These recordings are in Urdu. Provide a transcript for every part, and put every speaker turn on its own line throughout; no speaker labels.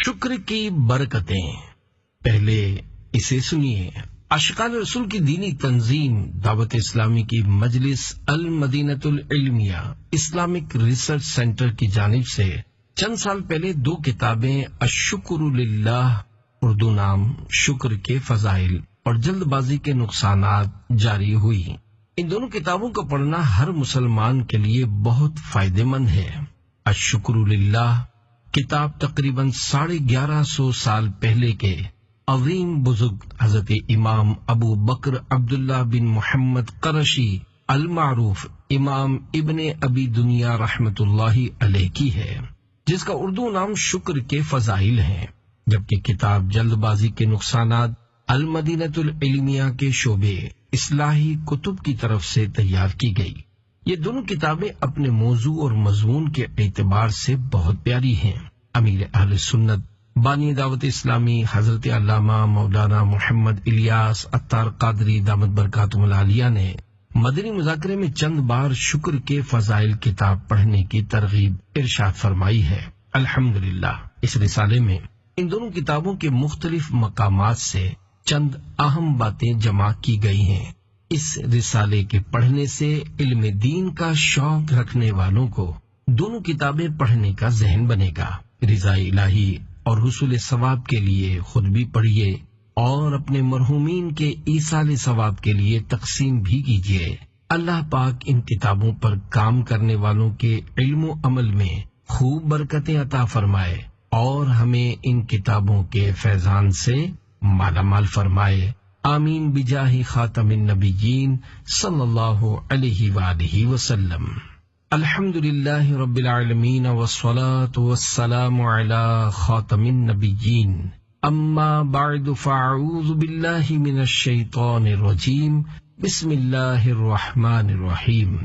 شکر کی برکتیں۔ پہلے اسے سنیے۔ اشقان رسول کی دینی تنظیم دعوت اسلامی کی مجلس المدینۃ العلمیہ اسلامک ریسرچ سینٹر کی جانب سے چند سال پہلے 2 کتابیں الشکر للہ اردو نام، شکر کے فضائل اور جلد بازی کے نقصانات جاری ہوئی۔ ان دونوں کتابوں کو پڑھنا ہر مسلمان کے لیے بہت فائدہ مند ہے۔ الشکر للہ کتاب تقریباً 1150 سال پہلے کے عظیم بزرگ حضرت امام ابو بکر عبداللہ بن محمد قرشی المعروف امام ابن ابی دنیا رحمت اللہ علیہ کی ہے، جس کا اردو نام شکر کے فضائل ہے، جبکہ کتاب جلد بازی کے نقصانات المدینۃ العلمیہ کے شعبے اصلاحی کتب کی طرف سے تیار کی گئی۔ یہ دونوں کتابیں اپنے موضوع اور مضمون کے اعتبار سے بہت پیاری ہیں۔ امیر اہل سنت بانی دعوت اسلامی حضرت علامہ مولانا محمد الیاس عطار قادری دامت برکاتہم العالیہ نے مدنی مذاکرے میں چند بار شکر کے فضائل کتاب پڑھنے کی ترغیب ارشاد فرمائی ہے۔ الحمدللہ اس رسالے میں ان دونوں کتابوں کے مختلف مقامات سے چند اہم باتیں جمع کی گئی ہیں۔ اس رسالے کے پڑھنے سے علم دین کا شوق رکھنے والوں کو دونوں کتابیں پڑھنے کا ذہن بنے گا۔ رضا الہی اور حصول ثواب کے لیے خود بھی پڑھیے اور اپنے مرحومین کے ایصال ثواب کے لیے تقسیم بھی کیجیے۔ اللہ پاک ان کتابوں پر کام کرنے والوں کے علم و عمل میں خوب برکتیں عطا فرمائے اور ہمیں ان کتابوں کے فیضان سے مالا مال فرمائے۔ آمین بجاہ خاتم النبیین صلی اللہ علیہ وآلہ وسلم۔ الحمد للہ رب العالمین والصلاة والسلام علی خاتم النبیین، اما بعد فاعوذ باللہ من الشیطان الرجیم، بسم اللہ الرحمن الرحیم۔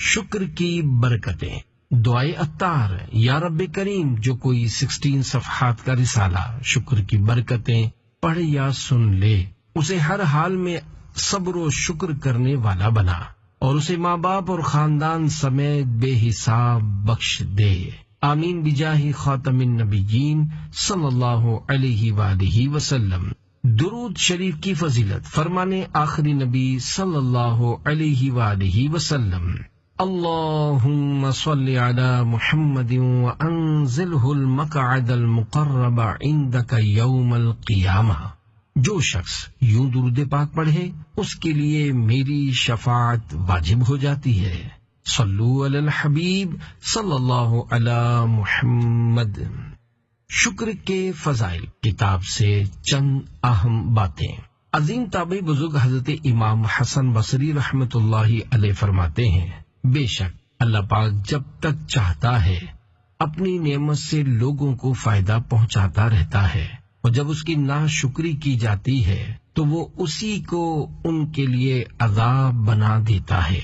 شکر کی برکتیں۔ دعائے عطار۔ یا رب کریم، جو کوئی 16 صفحات کا رسالہ شکر کی برکتیں پڑھ یا سن لے، اسے ہر حال میں صبر و شکر کرنے والا بنا اور اسے ماں باپ اور خاندان سمیت بے حساب بخش دے۔ آمین بجاہ خاتم النبیین صلی اللہ علیہ وآلہ وسلم۔ درود شریف کی فضیلت۔ فرمانے آخری نبی صلی اللہ علیہ وآلہ وسلم، اللہم صل علی محمد وانزلہ المقعد المقرب عندک یوم القیامہ۔ جو شخص یوں درود پاک پڑھے اس کے لیے میری شفاعت واجب ہو جاتی ہے۔ صلو علی الحبیب صلی اللہ علی محمد۔ شکر کے فضائل کتاب سے چند اہم باتیں۔ عظیم تابعی بزرگ حضرت امام حسن بصری رحمت اللہ علیہ فرماتے ہیں، بے شک اللہ پاک جب تک چاہتا ہے اپنی نعمت سے لوگوں کو فائدہ پہنچاتا رہتا ہے، اور جب اس کی ناشکری کی جاتی ہے تو وہ اسی کو ان کے لیے عذاب بنا دیتا ہے۔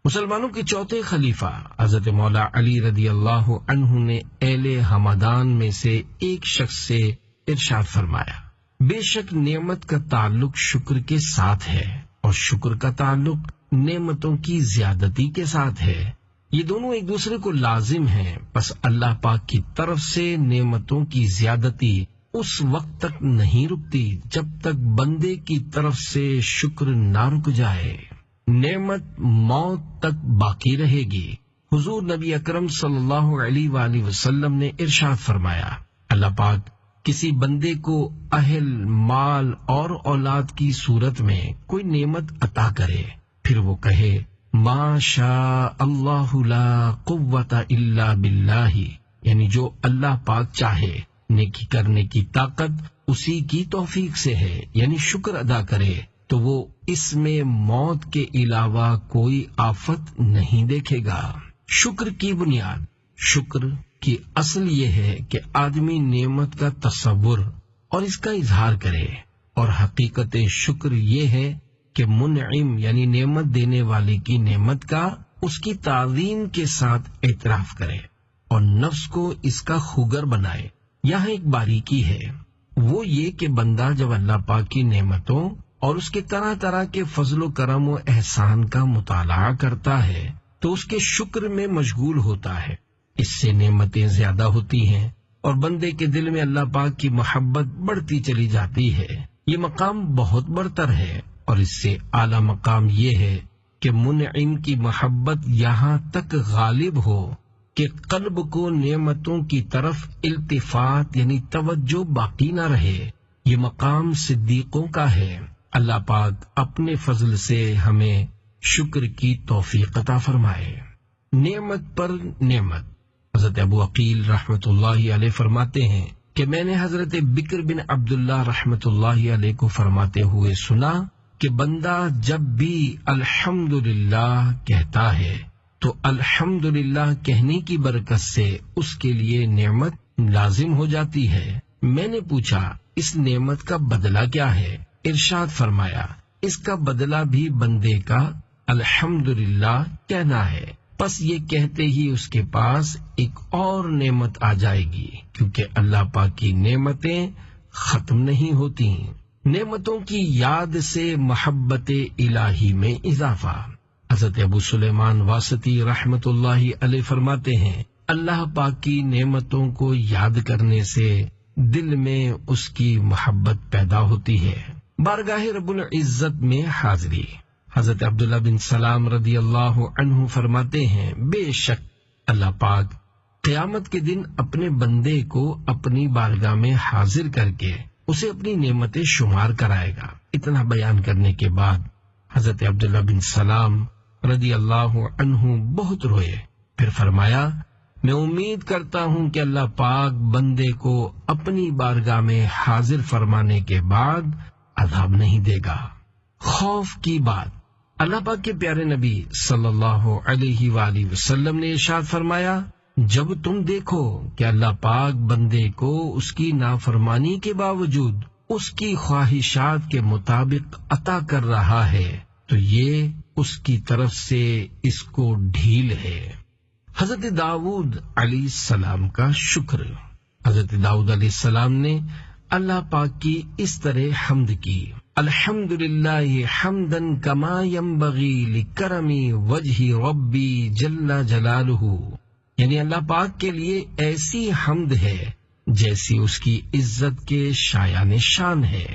مسلمانوں کے چوتھے خلیفہ حضرت مولا علی رضی اللہ عنہ نے اہل ہمدان میں سے ایک شخص سے ارشاد فرمایا، بے شک نعمت کا تعلق شکر کے ساتھ ہے اور شکر کا تعلق نعمتوں کی زیادتی کے ساتھ ہے، یہ دونوں ایک دوسرے کو لازم ہیں، پس اللہ پاک کی طرف سے نعمتوں کی زیادتی اس وقت تک نہیں رکتی جب تک بندے کی طرف سے شکر نہ رک جائے، نعمت موت تک باقی رہے گی۔ حضور نبی اکرم صلی اللہ علیہ وآلہ وسلم نے ارشاد فرمایا، اللہ پاک کسی بندے کو اہل، مال اور اولاد کی صورت میں کوئی نعمت عطا کرے، پھر وہ کہے ما شاء اللہ لا قوت الا باللہ، یعنی جو اللہ پاک چاہے، نیکی کرنے کی طاقت اسی کی توفیق سے ہے، یعنی شکر ادا کرے تو وہ اس میں موت کے علاوہ کوئی آفت نہیں دیکھے گا۔ شکر کی بنیاد۔ شکر کی اصل یہ ہے کہ آدمی نعمت کا تصور اور اس کا اظہار کرے، اور حقیقت شکر یہ ہے کہ منعم یعنی نعمت دینے والے کی نعمت کا اس کی تعظیم کے ساتھ اعتراف کرے اور نفس کو اس کا خوگر بنائے۔ یہاں ایک باریکی ہے، وہ یہ کہ بندہ جب اللہ پاک کی نعمتوں اور اس کے طرح طرح کے فضل و کرم و احسان کا مطالعہ کرتا ہے تو اس کے شکر میں مشغول ہوتا ہے، اس سے نعمتیں زیادہ ہوتی ہیں اور بندے کے دل میں اللہ پاک کی محبت بڑھتی چلی جاتی ہے۔ یہ مقام بہت برتر ہے، اور اس سے اعلیٰ مقام یہ ہے کہ منعم کی محبت یہاں تک غالب ہو کہ قلب کو نعمتوں کی طرف التفات یعنی توجہ باقی نہ رہے۔ یہ مقام صدیقوں کا ہے۔ اللہ پاک اپنے فضل سے ہمیں شکر کی توفیق عطا فرمائے۔ نعمت پر نعمت۔ حضرت ابو عقیل رحمت اللہ علیہ فرماتے ہیں کہ میں نے حضرت بکر بن عبداللہ رحمت اللہ علیہ کو فرماتے ہوئے سنا کہ بندہ جب بھی الحمدللہ کہتا ہے تو الحمدللہ کہنے کی برکت سے اس کے لیے نعمت لازم ہو جاتی ہے۔ میں نے پوچھا اس نعمت کا بدلہ کیا ہے؟ ارشاد فرمایا اس کا بدلہ بھی بندے کا الحمدللہ کہنا ہے، پس یہ کہتے ہی اس کے پاس ایک اور نعمت آ جائے گی، کیونکہ اللہ پاک کی نعمتیں ختم نہیں ہوتی۔ نعمتوں کی یاد سے محبت الہی میں اضافہ۔ حضرت ابو سلیمان واسطی رحمت اللہ علیہ فرماتے ہیں اللہ پاک کی نعمتوں کو یاد کرنے سے دل میں اس کی محبت پیدا ہوتی ہے۔ بارگاہ رب العزت میں حاضری۔ حضرت عبداللہ بن سلام رضی اللہ عنہ فرماتے ہیں بے شک اللہ پاک قیامت کے دن اپنے بندے کو اپنی بارگاہ میں حاضر کر کے اسے اپنی نعمتیں شمار کرائے گا۔ اتنا بیان کرنے کے بعد حضرت عبداللہ بن سلام رضی اللہ عنہ بہت روئے، پھر فرمایا میں امید کرتا ہوں کہ اللہ پاک بندے کو اپنی بارگاہ میں حاضر فرمانے کے بعد عذاب نہیں دے گا۔ خوف کی بات۔ اللہ پاک کے پیارے نبی صلی اللہ علیہ وآلہ وسلم نے ارشاد فرمایا جب تم دیکھو کہ اللہ پاک بندے کو اس کی نافرمانی کے باوجود اس کی خواہشات کے مطابق عطا کر رہا ہے تو یہ اس کی طرف سے اس کو ڈھیل ہے۔ حضرت داؤد علیہ السلام کا شکر۔ حضرت داؤد علیہ السلام نے اللہ پاک کی اس طرح حمد کی الحمدللہ حمدا کما ینبغی لکرم وجہ ربی جل جلالہ، یعنی اللہ پاک کے لیے ایسی حمد ہے جیسی اس کی عزت کے شایان شان ہے۔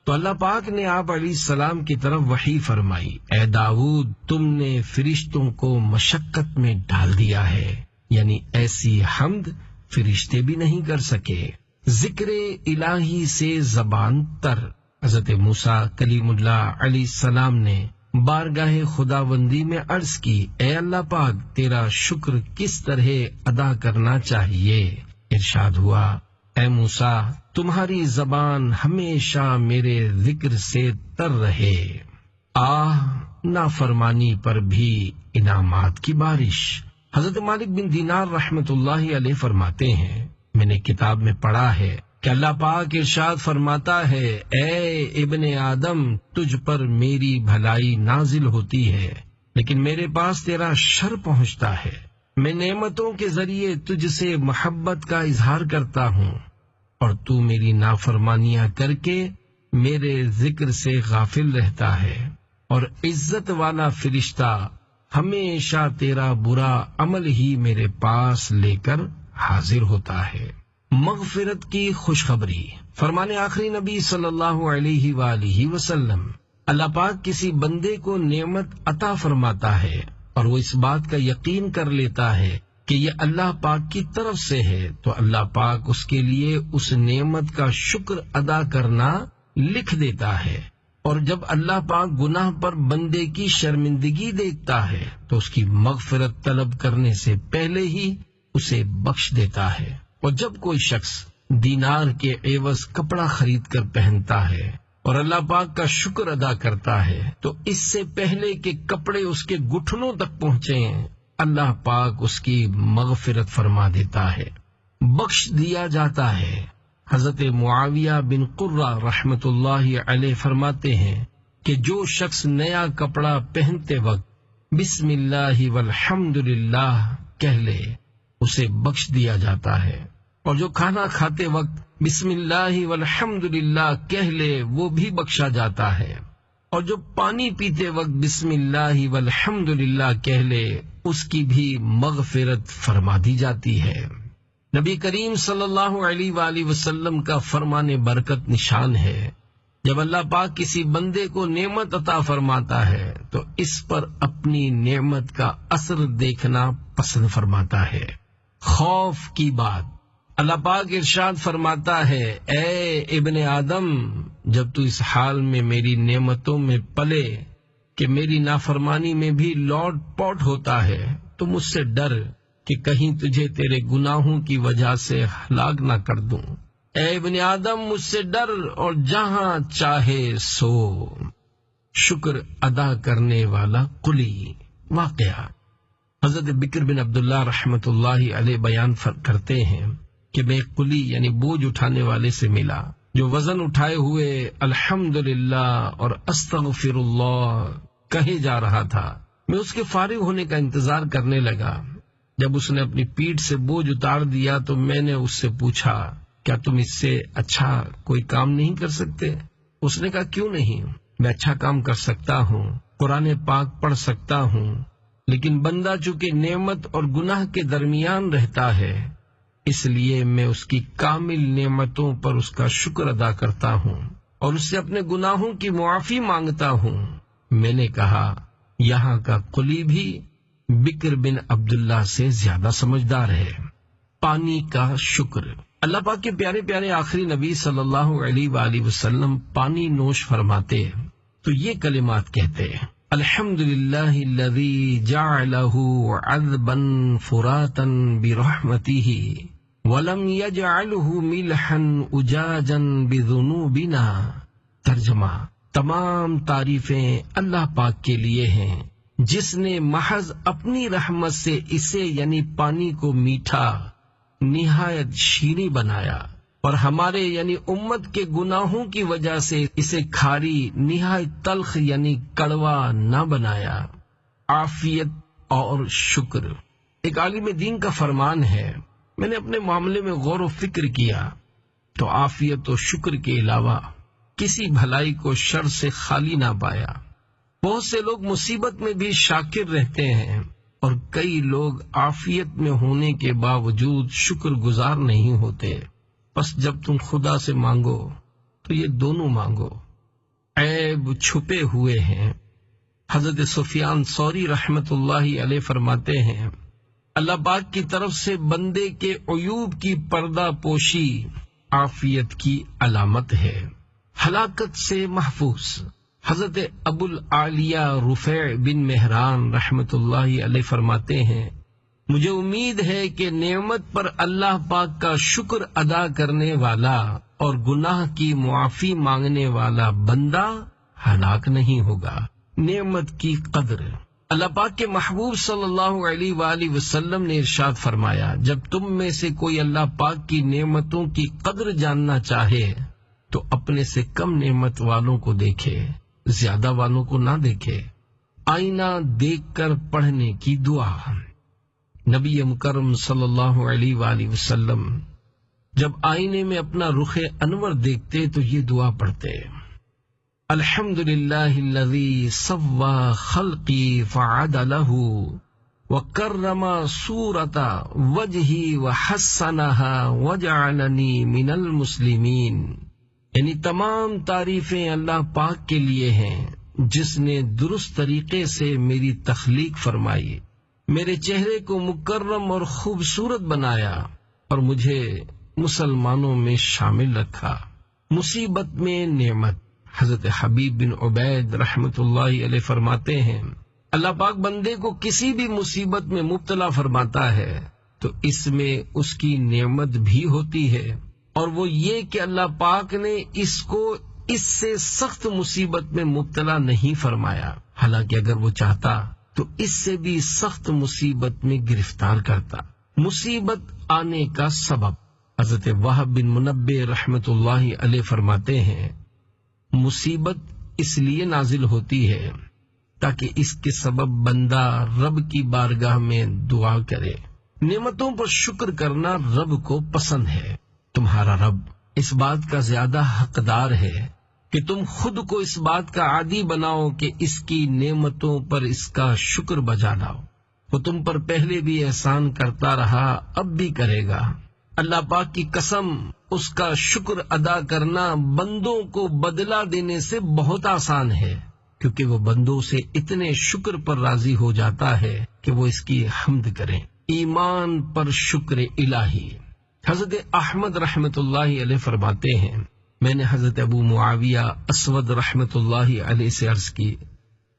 تو اللہ پاک نے آپ علیہ السلام کی طرف وحی فرمائی اے داؤد تم نے فرشتوں کو مشقت میں ڈال دیا ہے، یعنی ایسی حمد فرشتے بھی نہیں کر سکے۔ ذکر الہی سے زبان تر۔ حضرت موسیٰ کلیم اللہ علیہ السلام نے بارگاہ خداوندی میں عرض کی اے اللہ پاک تیرا شکر کس طرح ادا کرنا چاہیے؟ ارشاد ہوا اے موسیٰ تمہاری زبان ہمیشہ میرے ذکر سے تر رہے۔ نافرمانی پر بھی انعامات کی بارش۔ حضرت مالک بن دینار رحمت اللہ علیہ فرماتے ہیں میں نے کتاب میں پڑھا ہے کہ اللہ پاک ارشاد فرماتا ہے اے ابن آدم تجھ پر میری بھلائی نازل ہوتی ہے لیکن میرے پاس تیرا شر پہنچتا ہے۔ میں نعمتوں کے ذریعے تجھ سے محبت کا اظہار کرتا ہوں اور تو میری نافرمانیاں کر کے میرے ذکر سے غافل رہتا ہے، اور عزت والا فرشتہ ہمیشہ تیرا برا عمل ہی میرے پاس لے کر حاضر ہوتا ہے۔ مغفرت کی خوشخبری۔ فرمانے آخری نبی صلی اللہ علیہ وآلہ وسلم اللہ پاک کسی بندے کو نعمت عطا فرماتا ہے اور وہ اس بات کا یقین کر لیتا ہے کہ یہ اللہ پاک کی طرف سے ہے تو اللہ پاک اس کے لیے اس نعمت کا شکر ادا کرنا لکھ دیتا ہے، اور جب اللہ پاک گناہ پر بندے کی شرمندگی دیکھتا ہے تو اس کی مغفرت طلب کرنے سے پہلے ہی اسے بخش دیتا ہے۔ اور جب کوئی شخص دینار کے عوض کپڑا خرید کر پہنتا ہے اور اللہ پاک کا شکر ادا کرتا ہے تو اس سے پہلے کہ کپڑے اس کے گھٹنوں تک پہنچیں اللہ پاک اس کی مغفرت فرما دیتا ہے، بخش دیا جاتا ہے۔ حضرت معاویہ بن قرہ رحمت اللہ علیہ فرماتے ہیں کہ جو شخص نیا کپڑا پہنتے وقت بسم اللہ والحمد للہ کہہ لے اسے بخش دیا جاتا ہے، اور جو کھانا کھاتے وقت بسم اللہ والحمد للہ کہہ لے وہ بھی بخشا جاتا ہے، اور جو پانی پیتے وقت بسم اللہ والحمد للہ کہہ لے اس کی بھی مغفرت فرما دی جاتی ہے۔ نبی کریم صلی اللہ علیہ وآلہ وسلم کا فرمان برکت نشان ہے، جب اللہ پاک کسی بندے کو نعمت عطا فرماتا ہے تو اس پر اپنی نعمت کا اثر دیکھنا پسند فرماتا ہے۔ خوف کی بات، اللہ پاک ارشاد فرماتا ہے، اے ابن آدم، جب تو اس حال میں میری نعمتوں میں پلے کہ میری نافرمانی میں بھی لوٹ پوٹ ہوتا ہے تو مجھ سے ڈر کہ کہیں تجھے تیرے گناہوں کی وجہ سے ہلاک نہ کر دوں۔ اے ابن آدم، مجھ سے ڈر اور جہاں چاہے سو۔ شکر ادا کرنے والا قلی۔ واقعہ حضرت بکر بن عبداللہ رحمت اللہ علیہ بیان کرتے ہیں کہ میں قلی یعنی بوجھ اٹھانے والے سے ملا جو وزن اٹھائے ہوئے الحمدللہ اور استغفر اللہ کہے جا رہا تھا۔ میں اس کے فارغ ہونے کا انتظار کرنے لگا۔ جب اس نے اپنی پیٹھ سے بوجھ اتار دیا تو میں نے اس سے پوچھا، کیا تم اس سے اچھا کوئی کام نہیں کر سکتے؟ اس نے کہا، کیوں نہیں، میں اچھا کام کر سکتا ہوں، قرآن پاک پڑھ سکتا ہوں، لیکن بندہ چونکہ نعمت اور گناہ کے درمیان رہتا ہے اس لیے میں اس کی کامل نعمتوں پر اس کا شکر ادا کرتا ہوں اور اس سے اپنے گناہوں کی معافی مانگتا ہوں۔ میں نے کہا، یہاں کا قلی بھی بکر بن عبداللہ سے زیادہ سمجھدار ہے۔ پانی کا شکر۔ اللہ پاک کے پیارے پیارے آخری نبی صلی اللہ علیہ وآلہ وسلم پانی نوش فرماتے تو یہ کلمات کہتے، الحمدللہ الذی جعلہ عذبا فراتا برحمتہ ولم یجعلہ ملحا اجاجا بذنوبنا۔ ترجمہ، تمام تعریفیں اللہ پاک کے لیے ہیں جس نے محض اپنی رحمت سے اسے یعنی پانی کو میٹھا نہایت شیریں بنایا اور ہمارے یعنی امت کے گناہوں کی وجہ سے اسے کھاری نہایت تلخ یعنی کڑوا نہ بنایا۔ عافیت اور شکر۔ ایک عالم دین کا فرمان ہے، میں نے اپنے معاملے میں غور و فکر کیا تو عافیت و شکر کے علاوہ کسی بھلائی کو شر سے خالی نہ پایا۔ بہت سے لوگ مصیبت میں بھی شاکر رہتے ہیں اور کئی لوگ عافیت میں ہونے کے باوجود شکر گزار نہیں ہوتے۔ بس جب تم خدا سے مانگو تو یہ دونوں مانگو۔ عیب چھپے ہوئے ہیں۔ حضرت سفیان ثوری رحمت اللہ علیہ فرماتے ہیں، اللہ پاک کی طرف سے بندے کے عیوب کی پردہ پوشی عافیت کی علامت ہے۔ ہلاکت سے محفوظ۔ حضرت ابو العالیہ رفیع بن مہران رحمت اللہ علیہ فرماتے ہیں، مجھے امید ہے کہ نعمت پر اللہ پاک کا شکر ادا کرنے والا اور گناہ کی معافی مانگنے والا بندہ ہلاک نہیں ہوگا۔ نعمت کی قدر۔ اللہ پاک کے محبوب صلی اللہ علیہ وآلہ وسلم نے ارشاد فرمایا، جب تم میں سے کوئی اللہ پاک کی نعمتوں کی قدر جاننا چاہے تو اپنے سے کم نعمت والوں کو دیکھے، زیادہ والوں کو نہ دیکھے۔ آئینہ دیکھ کر پڑھنے کی دعا۔ نبی مکرم صلی اللہ علیہ وآلہ وسلم جب آئینے میں اپنا رخ انور دیکھتے تو یہ دعا پڑھتے، الحمدللہ الذی سوى خلقی فعدلہ وکرم صورت وجہی وحسنہا وجعلنی من المسلمین۔ یعنی تمام تعریفیں اللہ پاک کے لیے ہیں جس نے درست طریقے سے میری تخلیق فرمائی، میرے چہرے کو مکرم اور خوبصورت بنایا اور مجھے مسلمانوں میں شامل رکھا۔ مصیبت میں نعمت۔ حضرت حبیب بن عبید رحمت اللہ علیہ فرماتے ہیں، اللہ پاک بندے کو کسی بھی مصیبت میں مبتلا فرماتا ہے تو اس میں اس کی نعمت بھی ہوتی ہے، اور وہ یہ کہ اللہ پاک نے اس کو اس سے سخت مصیبت میں مبتلا نہیں فرمایا، حالانکہ اگر وہ چاہتا تو اس سے بھی سخت مصیبت میں گرفتار کرتا۔ مصیبت آنے کا سبب۔ حضرت وہب بن منبہ رحمت اللہ علیہ فرماتے ہیں، مصیبت اس لیے نازل ہوتی ہے تاکہ اس کے سبب بندہ رب کی بارگاہ میں دعا کرے۔ نعمتوں پر شکر کرنا رب کو پسند ہے۔ تمہارا رب اس بات کا زیادہ حقدار ہے کہ تم خود کو اس بات کا عادی بناؤ کہ اس کی نعمتوں پر اس کا شکر بجا لاؤ۔ وہ تم پر پہلے بھی احسان کرتا رہا، اب بھی کرے گا۔ اللہ پاک کی قسم، اس کا شکر ادا کرنا بندوں کو بدلہ دینے سے بہت آسان ہے، کیونکہ وہ بندوں سے اتنے شکر پر راضی ہو جاتا ہے کہ وہ اس کی حمد کریں۔ ایمان پر شکر الہی۔ حضرت احمد رحمت اللہ علیہ فرماتے ہیں، میں نے حضرت ابو معاویہ اسود رحمت اللہ علیہ سے عرض کی،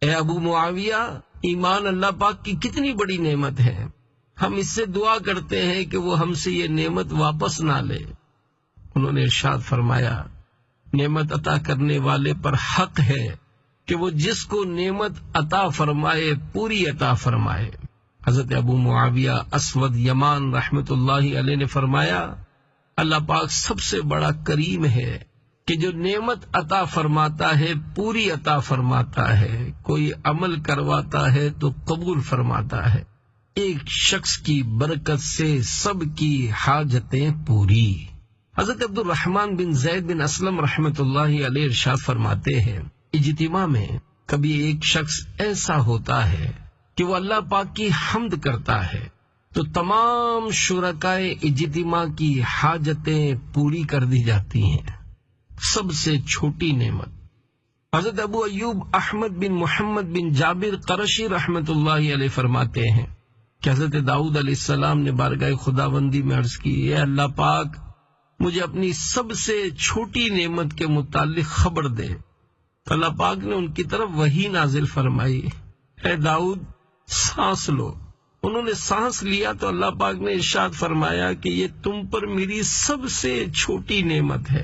اے ابو معاویہ، ایمان اللہ پاک کی کتنی بڑی نعمت ہے، ہم اس سے دعا کرتے ہیں کہ وہ ہم سے یہ نعمت واپس نہ لے۔ انہوں نے ارشاد فرمایا، نعمت عطا کرنے والے پر حق ہے کہ وہ جس کو نعمت عطا فرمائے پوری عطا فرمائے۔ حضرت ابو معاویہ اسود یمان رحمت اللہ علیہ نے فرمایا، اللہ پاک سب سے بڑا کریم ہے کہ جو نعمت عطا فرماتا ہے پوری عطا فرماتا ہے، کوئی عمل کرواتا ہے تو قبول فرماتا ہے، ایک شخص کی برکت سے سب کی حاجتیں پوری۔ حضرت عبد الرحمن بن زید بن اسلم رحمت اللہ علیہ ارشاد فرماتے ہیں، اجتماع میں کبھی ایک شخص ایسا ہوتا ہے کہ وہ اللہ پاک کی حمد کرتا ہے تو تمام شرکائے اجتماع کی حاجتیں پوری کر دی جاتی ہیں۔ سب سے چھوٹی نعمت۔ حضرت ابو ایوب احمد بن محمد بن جابر قرشی رحمت اللہ علیہ فرماتے ہیں کہ حضرت داؤد علیہ السلام نے بارگاہ خداوندی میں عرض کی، اے اللہ پاک، مجھے اپنی سب سے چھوٹی نعمت کے متعلق خبر دے۔ تو اللہ پاک نے ان کی طرف وحی نازل فرمائی، اے داؤد، سانس لو۔ انہوں نے سانس لیا تو اللہ پاک نے ارشاد فرمایا کہ یہ تم پر میری سب سے چھوٹی نعمت ہے،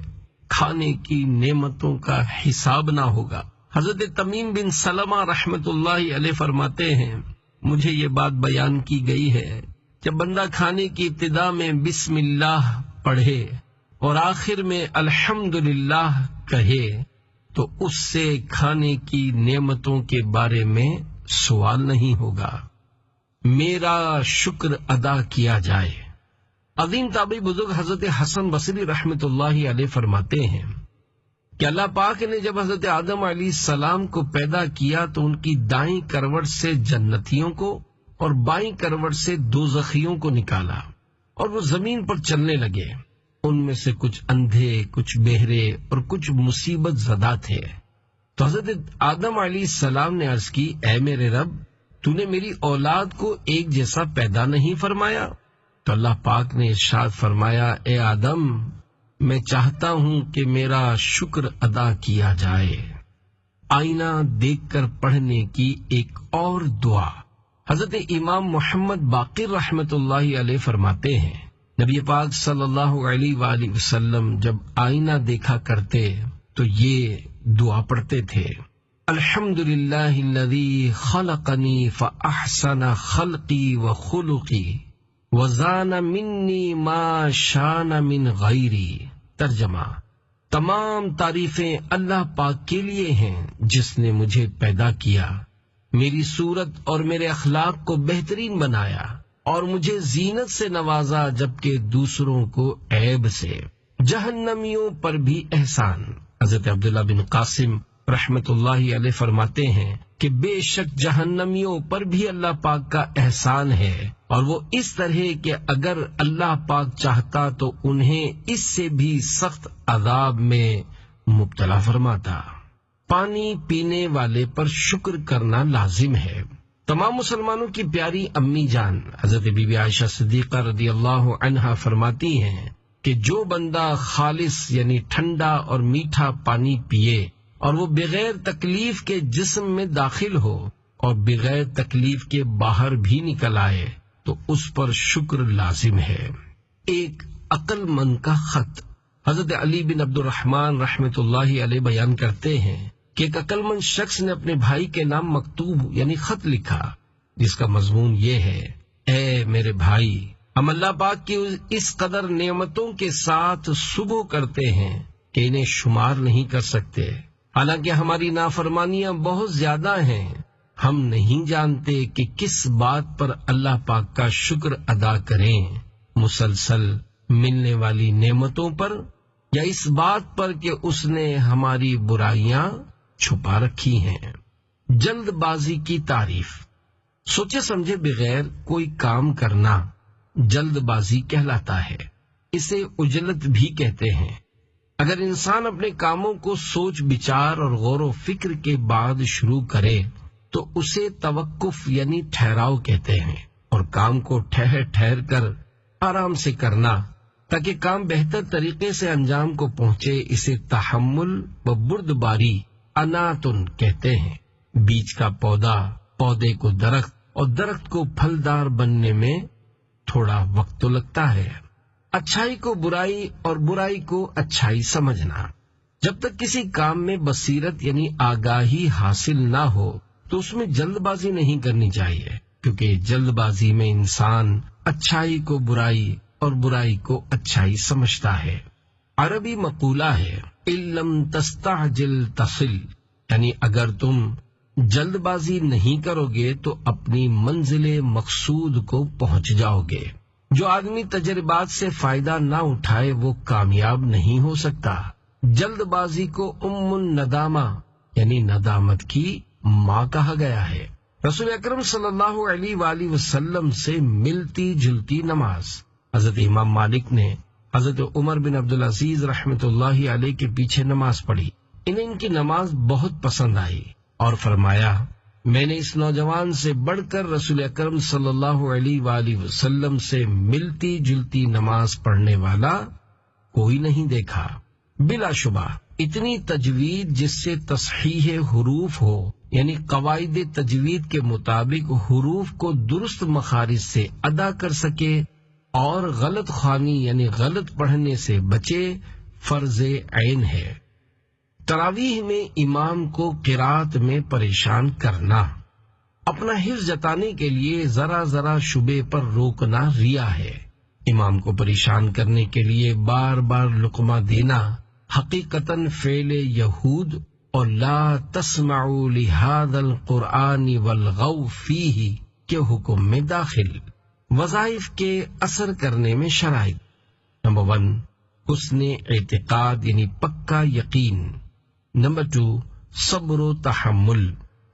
کھانے کی نعمتوں کا حساب نہ ہوگا۔ حضرت تمیم بن سلمہ رحمت اللہ علیہ فرماتے ہیں، مجھے یہ بات بیان کی گئی ہے، جب بندہ کھانے کی ابتدا میں بسم اللہ پڑھے اور آخر میں الحمدللہ کہے تو اس سے کھانے کی نعمتوں کے بارے میں سوال نہیں ہوگا، میرا شکر ادا کیا جائے۔ عظیم تابعی بزرگ حضرت حسن بصری رحمت اللہ علیہ فرماتے ہیں کہ اللہ پاک نے جب حضرت آدم علیہ السلام کو پیدا کیا تو ان کی دائیں کروٹ سے جنتیوں کو اور بائیں کروٹ سے دوزخیوں کو نکالا اور وہ زمین پر چلنے لگے۔ ان میں سے کچھ اندھے، کچھ بہرے اور کچھ مصیبت زدہ تھے۔ تو حضرت آدم علیہ السلام نے عرض کی، اے میرے رب، تو نے میری اولاد کو ایک جیسا پیدا نہیں فرمایا؟ تو اللہ پاک نے ارشاد فرمایا، اے آدم، میں چاہتا ہوں کہ میرا شکر ادا کیا جائے۔ آئینہ دیکھ کر پڑھنے کی ایک اور دعا۔ حضرت امام محمد باقر رحمت اللہ علیہ فرماتے ہیں، نبی پاک صلی اللہ علیہ وآلہ وسلم جب آئینہ دیکھا کرتے تو یہ دعا پڑھتے تھے، الحمدللہ الذی خلقنی فاحسن خلقی وخلقی وزان منی ما شان من غیری۔ ترجمہ، تمام تعریفیں اللہ پاک کے لیے ہیں جس نے مجھے پیدا کیا، میری صورت اور میرے اخلاق کو بہترین بنایا اور مجھے زینت سے نوازا جبکہ دوسروں کو عیب سے۔ جہنمیوں پر بھی احسان۔ حضرت عبداللہ بن قاسم رحمت اللہ علیہ فرماتے ہیں کہ بے شک جہنمیوں پر بھی اللہ پاک کا احسان ہے، اور وہ اس طرح کہ اگر اللہ پاک چاہتا تو انہیں اس سے بھی سخت عذاب میں مبتلا فرماتا۔ پانی پینے والے پر شکر کرنا لازم ہے۔ تمام مسلمانوں کی پیاری امی جان حضرت بی بی عائشہ صدیقہ رضی اللہ عنہا فرماتی ہیں کہ جو بندہ خالص یعنی ٹھنڈا اور میٹھا پانی پیے اور وہ بغیر تکلیف کے جسم میں داخل ہو اور بغیر تکلیف کے باہر بھی نکل آئے تو اس پر شکر لازم ہے۔ ایک عقل مند کا خط۔ حضرت علی بن عبد الرحمن رحمت اللہ علیہ بیان کرتے ہیں کہ ایک عقل مند شخص نے اپنے بھائی کے نام مکتوب یعنی خط لکھا، جس کا مضمون یہ ہے، اے میرے بھائی، ہم اللہ پاک کی اس قدر نعمتوں کے ساتھ صبح کرتے ہیں کہ انہیں شمار نہیں کر سکتے، حالانکہ ہماری نافرمانیاں بہت زیادہ ہیں۔ ہم نہیں جانتے کہ کس بات پر اللہ پاک کا شکر ادا کریں، مسلسل ملنے والی نعمتوں پر یا اس بات پر کہ اس نے ہماری برائیاں چھپا رکھی ہیں۔ جلد بازی کی تعریف۔ سوچے سمجھے بغیر کوئی کام کرنا جلد بازی کہلاتا ہے۔ اسے عجلت بھی کہتے ہیں۔ اگر انسان اپنے کاموں کو سوچ بچار اور غور و فکر کے بعد شروع کرے تو اسے توقف یعنی ٹھہراؤ کہتے ہیں، اور کام کو ٹھہر ٹھہر کر آرام سے کرنا تاکہ کام بہتر طریقے سے انجام کو پہنچے، اسے تحمل و بردباری اناتن کہتے ہیں۔ بیج کا پودا، پودے کو درخت اور درخت کو پھلدار بننے میں تھوڑا وقت تو لگتا ہے۔ اچھائی کو برائی اور برائی کو اچھائی سمجھنا۔ جب تک کسی کام میں بصیرت یعنی آگاہی حاصل نہ ہو تو اس میں جلد بازی نہیں کرنی چاہیے، کیونکہ جلد بازی میں انسان اچھائی کو برائی اور برائی کو اچھائی سمجھتا ہے۔ عربی مقولہ ہے اِن لم تستعجل تصل، یعنی اگر تم جلد بازی نہیں کرو گے تو اپنی منزل مقصود کو پہنچ جاؤ گے۔ جو آدمی تجربات سے فائدہ نہ اٹھائے وہ کامیاب نہیں ہو سکتا۔ جلد بازی کو ام الندامہ یعنی ندامت کی ماں کہا گیا ہے۔ رسول اکرم صلی اللہ علیہ وآلہ وسلم سے ملتی جلتی نماز۔ حضرت امام مالک نے حضرت عمر بن عبدالعزیز رحمۃ اللہ علیہ کے پیچھے نماز پڑھی۔ انہیں ان کی نماز بہت پسند آئی اور فرمایا، میں نے اس نوجوان سے بڑھ کر رسول اکرم صلی اللہ علیہ وآلہ وسلم سے ملتی جلتی نماز پڑھنے والا کوئی نہیں دیکھا۔ بلا شبہ اتنی تجوید جس سے تصحیح حروف ہو، یعنی قواعد تجوید کے مطابق حروف کو درست مخارج سے ادا کر سکے اور غلط خوانی یعنی غلط پڑھنے سے بچے، فرض عین ہے۔ تراویح میں امام کو قرات میں پریشان کرنا، اپنا حفظ جتانے کے لیے ذرا ذرا شبے پر روکنا ریا ہے۔ امام کو پریشان کرنے کے لیے بار بار لقمہ دینا حقیقتاً فعل یہود اور لا تسمعوا لهذا القرآن والغوا فیہ کے حکم میں داخل۔ وظائف کے اثر کرنے میں شرائط۔ نمبر 1، حسن اعتقاد یعنی پکا یقین۔ نمبر 2، صبر و تحمل۔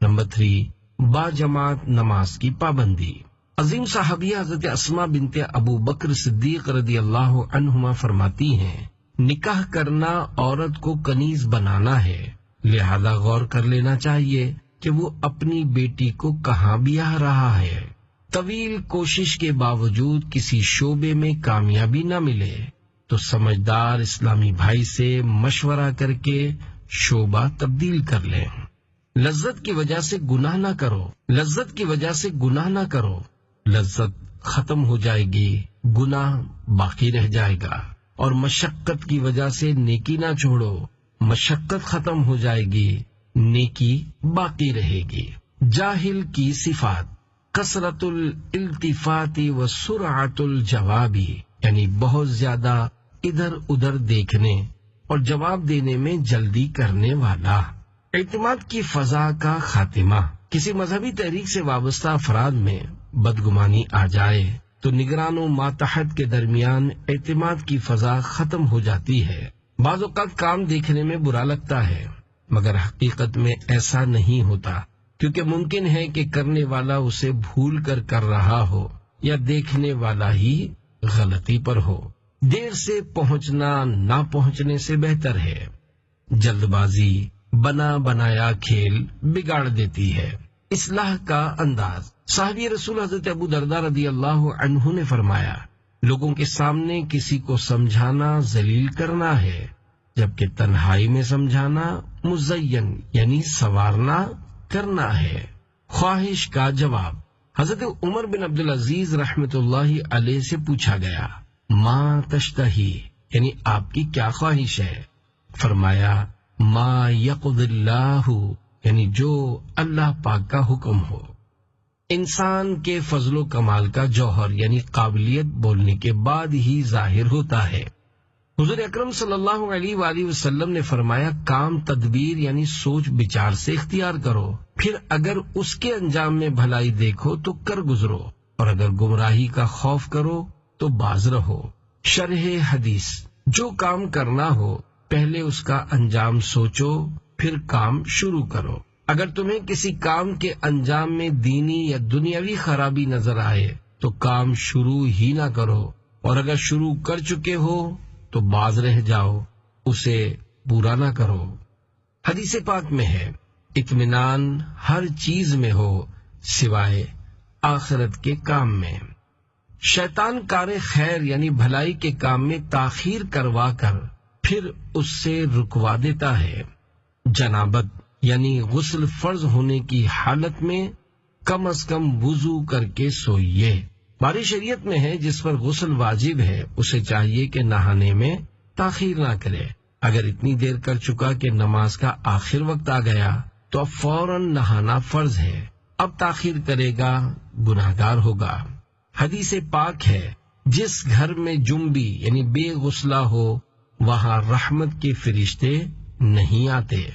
نمبر 3، باجماعت نماز کی پابندی۔ عظیم صحابیہ حضرت اسماء بنت ابو بکر صدیق رضی اللہ عنہما فرماتی ہیں، نکاح کرنا عورت کو کنیز بنانا ہے، لہذا غور کر لینا چاہیے کہ وہ اپنی بیٹی کو کہاں بیاہ رہا ہے۔ طویل کوشش کے باوجود کسی شعبے میں کامیابی نہ ملے تو سمجھدار اسلامی بھائی سے مشورہ کر کے شعبہ تبدیل کر لیں۔ لذت کی وجہ سے گناہ نہ کرو، لذت کی وجہ سے گناہ نہ کرو، لذت ختم ہو جائے گی، گناہ باقی رہ جائے گا، اور مشقت کی وجہ سے نیکی نہ چھوڑو، مشقت ختم ہو جائے گی، نیکی باقی رہے گی۔ جاہل کی صفات، کثرت الالتفات و سرعت الجواب، یعنی بہت زیادہ ادھر ادھر دیکھنے اور جواب دینے میں جلدی کرنے والا۔ اعتماد کی فضا کا خاتمہ، کسی مذہبی تحریک سے وابستہ افراد میں بدگمانی آ جائے تو نگران و ماتحت کے درمیان اعتماد کی فضا ختم ہو جاتی ہے۔ بعض اوقات کام دیکھنے میں برا لگتا ہے مگر حقیقت میں ایسا نہیں ہوتا، کیونکہ ممکن ہے کہ کرنے والا اسے بھول کر رہا ہو یا دیکھنے والا ہی غلطی پر ہو۔ دیر سے پہنچنا نہ پہنچنے سے بہتر ہے۔ جلد بازی بنا بنایا کھیل بگاڑ دیتی ہے۔ اصلاح کا انداز، صحابی رسول حضرت ابو درداء رضی اللہ عنہ نے فرمایا، لوگوں کے سامنے کسی کو سمجھانا ذلیل کرنا ہے، جبکہ تنہائی میں سمجھانا مزین یعنی سنوارنا کرنا ہے۔ خواہش کا جواب، حضرت عمر بن عبدالعزیز رحمۃ اللہ علیہ سے پوچھا گیا، ما تشتہی یعنی آپ کی کیا خواہش ہے؟ فرمایا، ما یقض اللہ یعنی جو اللہ پاک کا حکم ہو۔ انسان کے فضل و کمال کا جوہر یعنی قابلیت بولنے کے بعد ہی ظاہر ہوتا ہے۔ حضور اکرم صلی اللہ علیہ وآلہ وسلم نے فرمایا، کام تدبیر یعنی سوچ بچار سے اختیار کرو، پھر اگر اس کے انجام میں بھلائی دیکھو تو کر گزرو، اور اگر گمراہی کا خوف کرو تو باز رہو۔ شرح حدیث، جو کام کرنا ہو پہلے اس کا انجام سوچو پھر کام شروع کرو۔ اگر تمہیں کسی کام کے انجام میں دینی یا دنیاوی خرابی نظر آئے تو کام شروع ہی نہ کرو، اور اگر شروع کر چکے ہو تو باز رہ جاؤ، اسے پورا نہ کرو۔ حدیث پاک میں ہے، اطمینان ہر چیز میں ہو سوائے آخرت کے کام میں۔ شیطان کار خیر یعنی بھلائی کے کام میں تاخیر کروا کر پھر اس سے رکوا دیتا ہے۔ جنابت یعنی غسل فرض ہونے کی حالت میں کم از کم وضو کر کے سوئیے۔ ہماری شریعت میں ہے جس پر غسل واجب ہے اسے چاہیے کہ نہانے میں تاخیر نہ کرے۔ اگر اتنی دیر کر چکا کہ نماز کا آخر وقت آ گیا تو اب فوراً نہانا فرض ہے، اب تاخیر کرے گا گناہگار ہوگا۔ حدیث پاک ہے، جس گھر میں جنبی یعنی بے غسلہ ہو وہاں رحمت کے فرشتے نہیں آتے۔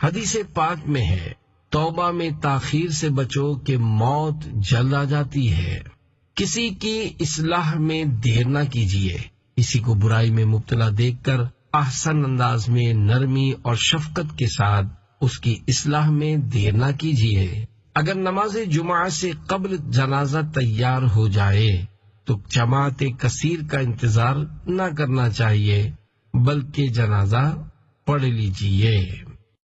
حدیث پاک میں ہے، توبہ میں تاخیر سے بچو کہ موت جلد آ جاتی ہے۔ کسی کی اصلاح میں دیر نہ کیجیے، کسی کو برائی میں مبتلا دیکھ کر احسن انداز میں نرمی اور شفقت کے ساتھ اس کی اصلاح میں دیر نہ کیجیے۔ اگر نماز جمعہ سے قبل جنازہ تیار ہو جائے تو جماعت کثیر کا انتظار نہ کرنا چاہیے بلکہ جنازہ پڑھ لیجیے۔